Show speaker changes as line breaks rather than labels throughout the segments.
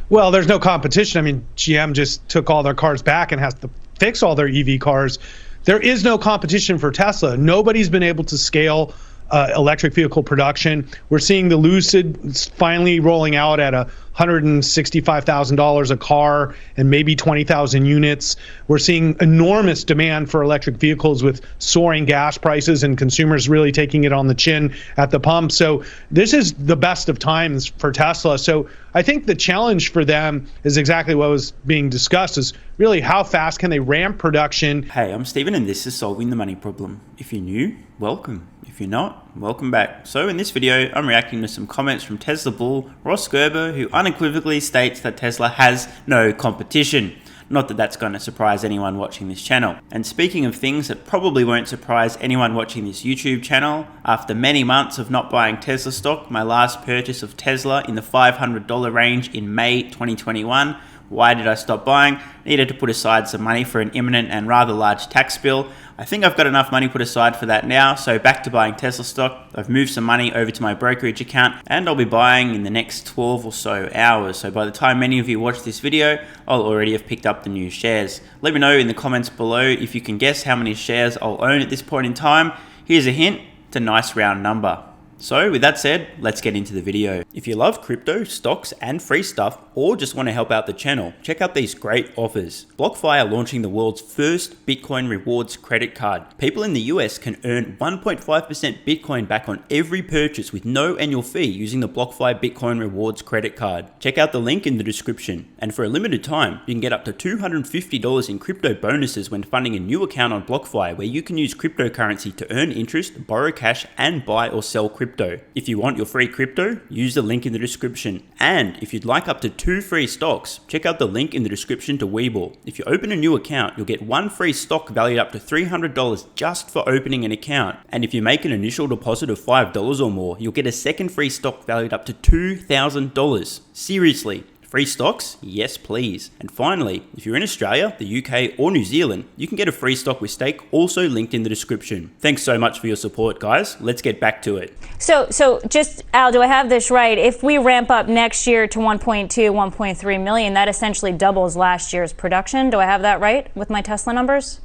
Well, there's no competition. I mean, GM just took all their cars back and has to fix all their EV cars. There is no competition for Tesla. Nobody's been able to scale electric vehicle production. We're seeing the Lucid finally rolling out at $165,000 a car and maybe 20,000 units. We're seeing enormous demand for electric vehicles with soaring gas prices and consumers really taking it on the chin at the pump. So this is the best of times for Tesla. So I think the challenge for them is exactly what was being discussed, is really how fast can they ramp production.
Hey, I'm Steven and this is Solving the Money Problem. If you're new, welcome. If you're not, welcome back. So in this video, I'm reacting to some comments from Tesla Bull Ross Gerber, who unequivocally states that Tesla has no competition. Not that that's going to surprise anyone watching this channel. And speaking of things that probably won't surprise anyone watching this YouTube channel, after many months of not buying Tesla stock, my last purchase of Tesla in the $500 range in May 2021, why did I stop buying? Needed to put aside some money for an imminent and rather large tax bill. I think I've got enough money put aside for that now, so back to buying Tesla stock. I've moved some money over to my brokerage account and I'll be buying in the next 12 or so hours. So by the time many of you watch this video, I'll already have picked up the new shares. Let me know in the comments below if you can guess how many shares I'll own at this point in time. Here's a hint, it's a nice round number. So with that said, let's get into the video. If you love crypto, stocks, and free stuff, or just want to help out the channel, check out these great offers. BlockFi are launching the world's first Bitcoin rewards credit card. People in the US can earn 1.5% Bitcoin back on every purchase with no annual fee using the BlockFi Bitcoin rewards credit card. Check out the link in the description. And for a limited time, you can get up to $250 in crypto bonuses when funding a new account on BlockFi, where you can use cryptocurrency to earn interest, borrow cash, and buy or sell crypto. If you want your free crypto, use the link in the description. And if you'd like up to 2 free stocks, check out the link in the description to WeBull. If you open a new account, you'll get 1 free stock valued up to $300 just for opening an account. And if you make an initial deposit of $5 or more, you'll get a second free stock valued up to $2,000. Seriously. Free stocks? Yes, please. And finally, if you're in Australia, the UK, or New Zealand, you can get a free stock with stake, also linked in the description. Thanks so much for your support, guys. Let's get back to it.
So just, Al, do I have this right? If we ramp up next year to 1.2, 1.3 million, that essentially doubles last year's production. Do I have that right with my Tesla numbers?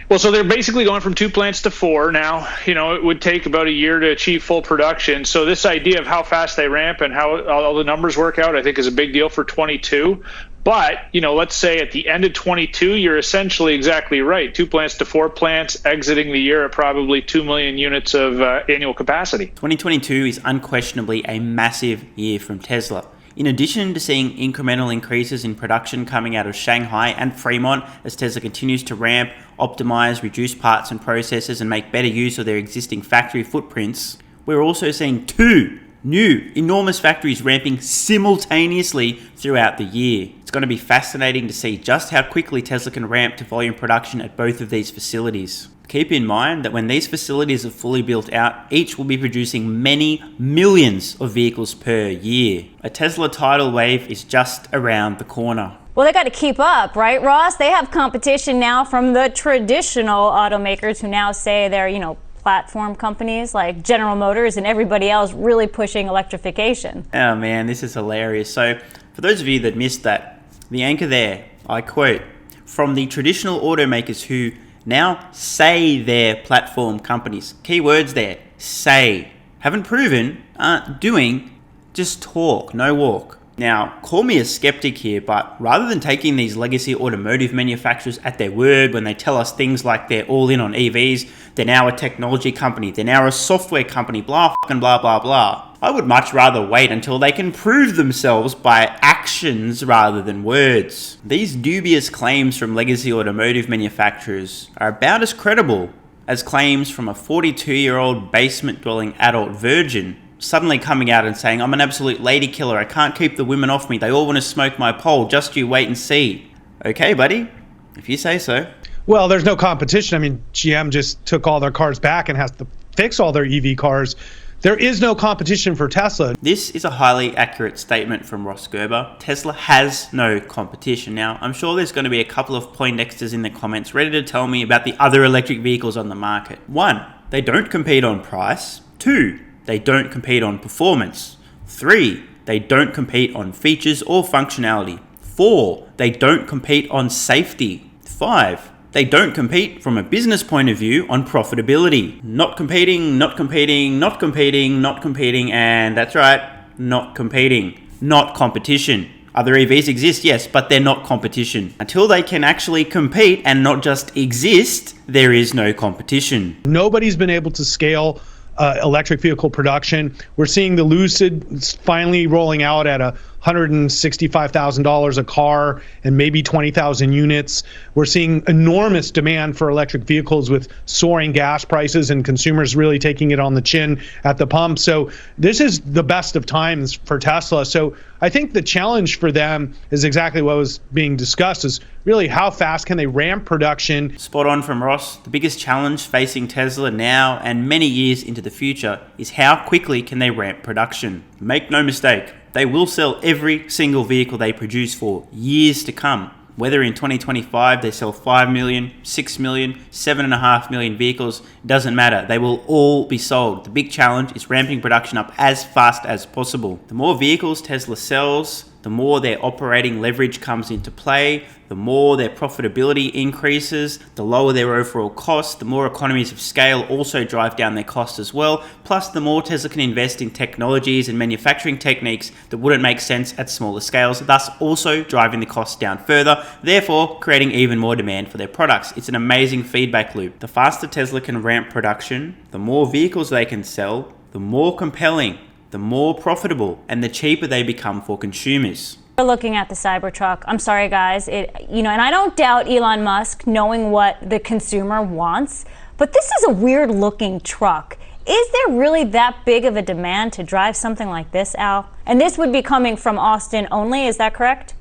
Well, so they're basically going from 2 plants to 4 now. You know, it would take about a year to achieve full production. So this idea of how fast they ramp and how all the numbers work out, I think, is a big deal for 22. But, you know, let's say at the end of 22, you're essentially exactly right. 2 plants to 4 plants, exiting the year at probably 2 million units of annual capacity.
2022 is unquestionably a massive year from Tesla. In addition to seeing incremental increases in production coming out of Shanghai and Fremont as Tesla continues to ramp, optimize, reduce parts and processes, and make better use of their existing factory footprints, we're also seeing 2 new enormous factories ramping simultaneously throughout the year. It's going to be fascinating to see just how quickly Tesla can ramp to volume production at both of these facilities. Keep in mind that when these facilities are fully built out, each will be producing many millions of vehicles per year. A Tesla tidal wave is just around the corner.
Well, they got to keep up, right, Ross? They have competition now from the traditional automakers who now say they're, you know, platform companies like General Motors and everybody else really pushing electrification.
Oh man, this is hilarious. So for those of you that missed that, the anchor there, I quote, from the traditional automakers who now say they're platform companies. Key words there, say. Haven't proven, aren't doing, just talk, no walk. Now, call me a skeptic here, but rather than taking these legacy automotive manufacturers at their word when they tell us things like they're all in on EVs, they're now a technology company, they're now a software company, blah, blah, blah, blah. I would much rather wait until they can prove themselves by actions rather than words. These dubious claims from legacy automotive manufacturers are about as credible as claims from a 42-year-old basement-dwelling adult virgin suddenly coming out and saying, I'm an absolute lady killer, I can't keep the women off me, they all want to smoke my pole, just you wait and see. Okay, buddy, if you say so.
Well, there's no competition. I mean, GM just took all their cars back and has to fix all their EV cars. There is no competition for Tesla.
This is a highly accurate statement from Ross Gerber. Tesla has no competition. Now, I'm sure there's going to be a couple of Poindexters in the comments ready to tell me about the other electric vehicles on the market. 1, they don't compete on price. 2, they don't compete on performance. 3, They don't compete on features or functionality. 4, they don't compete on safety. 5, they don't compete from a business point of view on profitability. Not competing, not competing, not competing, not competing, and that's right, not competing. Not competition. Other EVs exist, yes, but they're not competition. Until they can actually compete and not just exist, there is no competition.
Nobody's been able to scale electric vehicle production. We're seeing the Lucid finally rolling out at $165,000 a car and maybe 20,000 units. We're seeing enormous demand for electric vehicles with soaring gas prices and consumers really taking it on the chin at the pump. So this is the best of times for Tesla. So I think the challenge for them is exactly what was being discussed, is really how fast can they ramp production.
Spot on from Ross. The biggest challenge facing Tesla now and many years into the future is how quickly can they ramp production. Make no mistake, they will sell every single vehicle they produce for years to come. Whether in 2025 they sell 5 million, 6 million, 7.5 million vehicles, doesn't matter. They will all be sold. The big challenge is ramping production up as fast as possible. The more vehicles Tesla sells, the more their operating leverage comes into play, the more their profitability increases, the lower their overall cost, the more economies of scale also drive down their costs as well. Plus, the more Tesla can invest in technologies and manufacturing techniques that wouldn't make sense at smaller scales, thus also driving the costs down further, therefore creating even more demand for their products. It's an amazing feedback loop. The faster Tesla can ramp production, the more vehicles they can sell, the more compelling, the more profitable, and the cheaper they become for consumers.
We're looking at the Cybertruck. I'm sorry, guys. And I don't doubt Elon Musk knowing what the consumer wants, but this is a weird-looking truck. Is there really that big of a demand to drive something like this, Al? And this would be coming from Austin only, is that correct?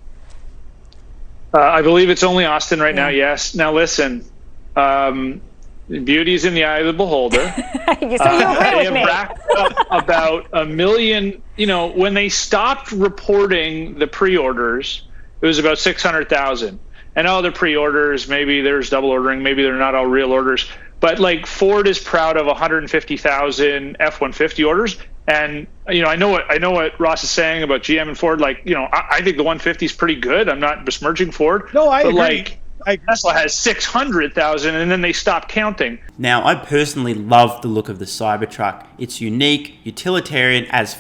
I believe it's only Austin right now, yes. Now, listen, beauty's in the eye of the beholder.
So you agree with me.
Racked up about 1 million. When they stopped reporting the pre-orders, it was about 600,000. And all the pre-orders, maybe there's double ordering, maybe they're not all real orders. But like Ford is proud of 150,000 F-150 orders. And I know what Ross is saying about GM and Ford. I think the 150 is pretty good. I'm not besmirching Ford.
No, I agree.
Tesla has 600,000, and then they stopped counting.
Now, I personally love the look of the Cybertruck. It's unique, utilitarian as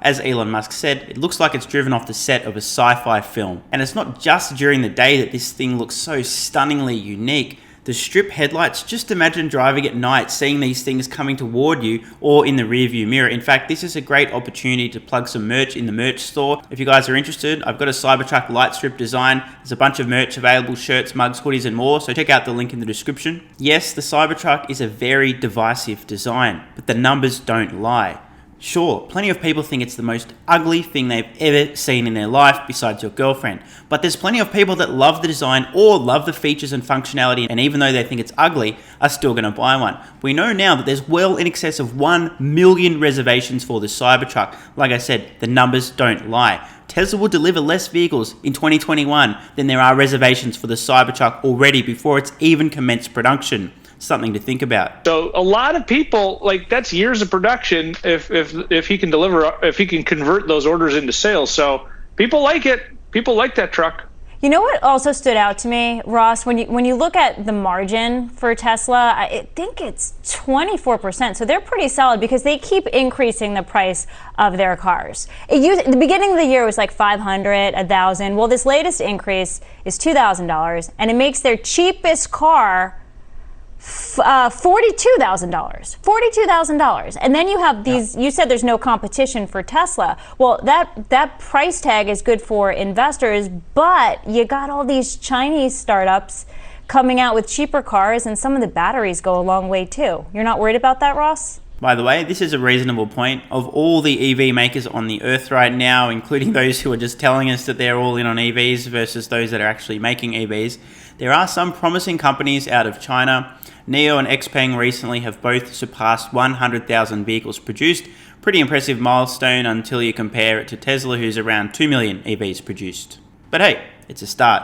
As Elon Musk said, it looks like it's driven off the set of a sci-fi film. And it's not just during the day that this thing looks so stunningly unique. The strip headlights, just imagine driving at night, seeing these things coming toward you or in the rearview mirror. In fact, this is a great opportunity to plug some merch in the merch store. If you guys are interested, I've got a Cybertruck light strip design. There's a bunch of merch available, shirts, mugs, hoodies, and more. So check out the link in the description. Yes, the Cybertruck is a very divisive design, but the numbers don't lie. Sure, plenty of people think it's the most ugly thing they've ever seen in their life besides your girlfriend. But there's plenty of people that love the design or love the features and functionality, and even though they think it's ugly, are still going to buy one. We know now that there's well in excess of 1 million reservations for the Cybertruck. Like I said, the numbers don't lie. Tesla will deliver less vehicles in 2021 than there are reservations for the Cybertruck already before it's even commenced production. Something to think about.
So a lot of people, that's years of production if he can deliver, if he can convert those orders into sales. So people like it. People like that truck.
You know what also stood out to me, Ross, when you look at the margin for Tesla, I think it's 24%. So they're pretty solid because they keep increasing the price of their cars. At the beginning of the year, it was like $500, $1,000. Well, this latest increase is $2,000, and it makes their cheapest car $42,000. And then you have these, you said there's no competition for Tesla. Well, that price tag is good for investors, but you got all these Chinese startups coming out with cheaper cars, and some of the batteries go a long way too. You're not worried about that, Ross?
By the way, this is a reasonable point. Of all the EV makers on the earth right now, including those who are just telling us that they're all in on EVs versus those that are actually making EVs, there are some promising companies out of China. NIO and XPeng recently have both surpassed 100,000 vehicles produced. Pretty impressive milestone until you compare it to Tesla, who's around 2 million EVs produced. But hey, it's a start.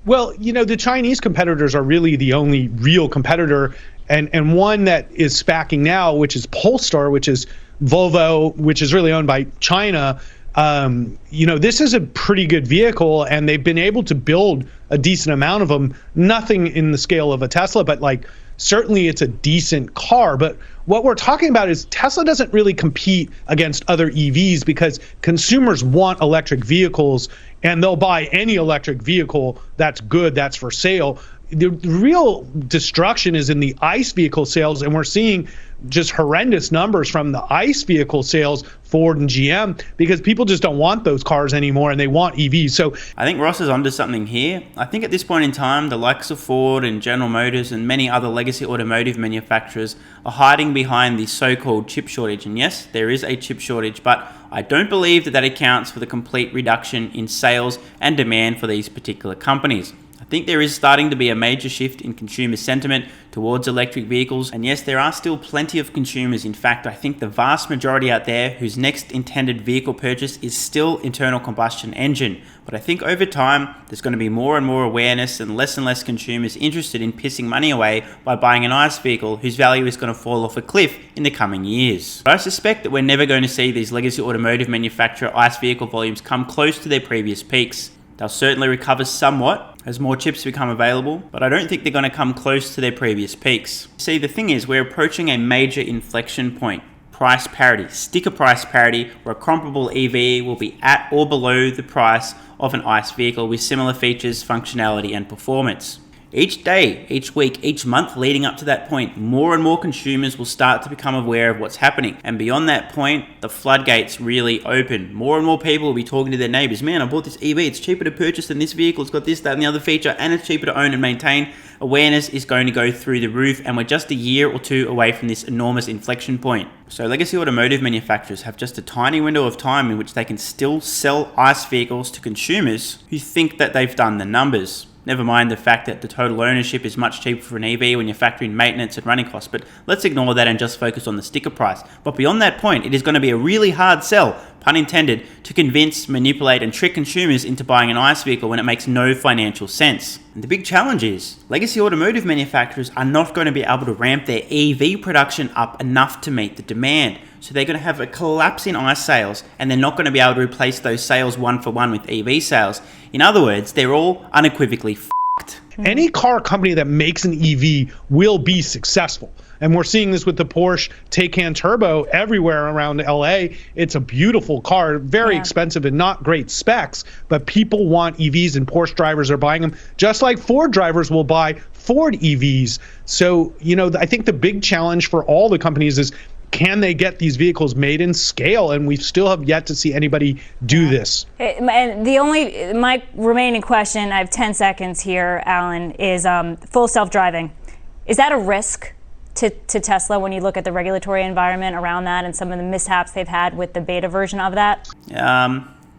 Well, the Chinese competitors are really the only real competitor, and one that is SPACing now, which is Polestar, which is Volvo, which is really owned by China. This is a pretty good vehicle, and they've been able to build a decent amount of them. Nothing in the scale of a Tesla, but like certainly it's a decent car. But what we're talking about is Tesla doesn't really compete against other EVs because consumers want electric vehicles, and they'll buy any electric vehicle that's good, that's for sale. The real destruction is in the ICE vehicle sales, and we're seeing just horrendous numbers from the ICE vehicle sales, Ford and GM, because people just don't want those cars anymore and they want EVs. So
I think Ross is onto something here. I think at this point in time, the likes of Ford and General Motors and many other legacy automotive manufacturers are hiding behind the so-called chip shortage. And yes, there is a chip shortage, but I don't believe that accounts for the complete reduction in sales and demand for these particular companies. I think there is starting to be a major shift in consumer sentiment towards electric vehicles, and yes, there are still plenty of consumers. In fact, I think the vast majority out there whose next intended vehicle purchase is still internal combustion engine. But I think over time, there's going to be more and more awareness and less consumers interested in pissing money away by buying an ICE vehicle whose value is going to fall off a cliff in the coming years. But I suspect that we're never going to see these legacy automotive manufacturer ICE vehicle volumes come close to their previous peaks. They'll certainly recover somewhat as more chips become available, but I don't think they're going to come close to their previous peaks. See, the thing is, we're approaching a major inflection point. Price parity, sticker price parity, where a comparable EV will be at or below the price of an ICE vehicle with similar features, functionality, and performance. Each day, each week, each month leading up to that point, more and more consumers will start to become aware of what's happening. And beyond that point, the floodgates really open. More and more people will be talking to their neighbors. Man, I bought this EV. It's cheaper to purchase than this vehicle. It's got this, that, and the other feature, and it's cheaper to own and maintain. Awareness is going to go through the roof, and we're just a year or two away from this enormous inflection point. So legacy automotive manufacturers have just a tiny window of time in which they can still sell ICE vehicles to consumers who think that they've done the numbers. Never mind the fact that the total ownership is much cheaper for an EV when you factor in maintenance and running costs, but let's ignore that and just focus on the sticker price. But beyond that point, it is going to be a really hard sell, pun intended, to convince, manipulate and trick consumers into buying an ICE vehicle when it makes no financial sense. And the big challenge is, legacy automotive manufacturers are not going to be able to ramp their EV production up enough to meet the demand. So they're going to have a collapse in ICE sales, and they're not going to be able to replace those sales one for one with EV sales. In other words, they're all unequivocally f***ed.
Any car company that makes an EV will be successful. And we're seeing this with the Porsche Taycan Turbo everywhere around LA. It's a beautiful car, very expensive and not great specs, but people want EVs and Porsche drivers are buying them, just like Ford drivers will buy Ford EVs. So, I think the big challenge for all the companies is, can they get these vehicles made in scale? And we still have yet to see anybody do this.
And my remaining question, I have 10 seconds here, Alan, is full self-driving. Is that a risk to Tesla when you look at the regulatory environment around that and some of the mishaps they've had with the beta version of that?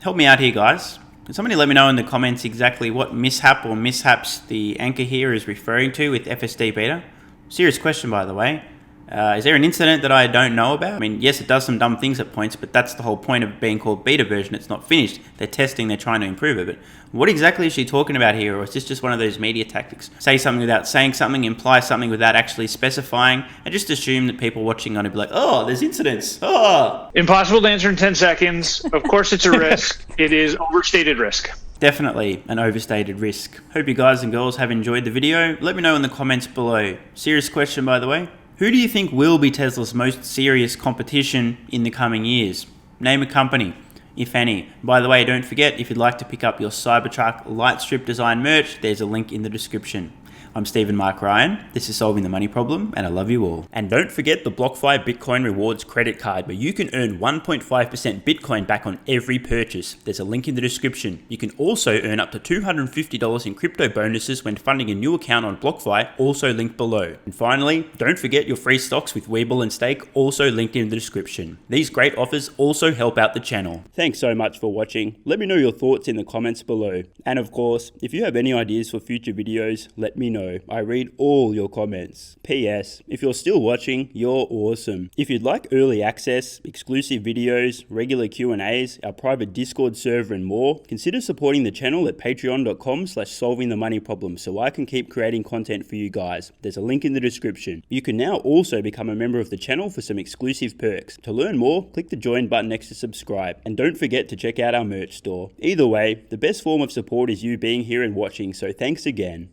Help me out here, guys. Can somebody let me know in the comments exactly what mishap or mishaps the anchor here is referring to with FSD beta? Serious question, by the way. Is there an incident that I don't know about? I mean, yes, it does some dumb things at points, but that's the whole point of being called beta version. It's not finished. They're testing, they're trying to improve it. But what exactly is she talking about here? Or is this just one of those media tactics? Say something without saying something, imply something without actually specifying, and just assume that people watching are going to be like, oh, there's incidents. Oh.
Impossible to answer in 10 seconds. Of course it's a risk. It is overstated risk.
Definitely an overstated risk. Hope you guys and girls have enjoyed the video. Let me know in the comments below. Serious question, by the way. Who do you think will be Tesla's most serious competition in the coming years? Name a company, if any. By the way, don't forget, if you'd like to pick up your Cybertruck light strip design merch, there's a link in the description. I'm Stephen Mark Ryan, this is Solving the Money Problem, and I love you all. And don't forget the BlockFi Bitcoin Rewards credit card, where you can earn 1.5% Bitcoin back on every purchase. There's a link in the description. You can also earn up to $250 in crypto bonuses when funding a new account on BlockFi, also linked below. And finally, don't forget your free stocks with WeBull and Stake, also linked in the description. These great offers also help out the channel. Thanks so much for watching. Let me know your thoughts in the comments below. And of course, if you have any ideas for future videos, let me know. know. I read all your comments. P.S. If you're still watching, you're awesome. If you'd like early access, exclusive videos, regular Q&As, our private Discord server and more, consider supporting the channel at patreon.com/solvingthemoneyproblem so I can keep creating content for you guys. There's a link in the description. You can now also become a member of the channel for some exclusive perks. To learn more, click the join button next to subscribe. And don't forget to check out our merch store. Either way, the best form of support is you being here and watching, so thanks again.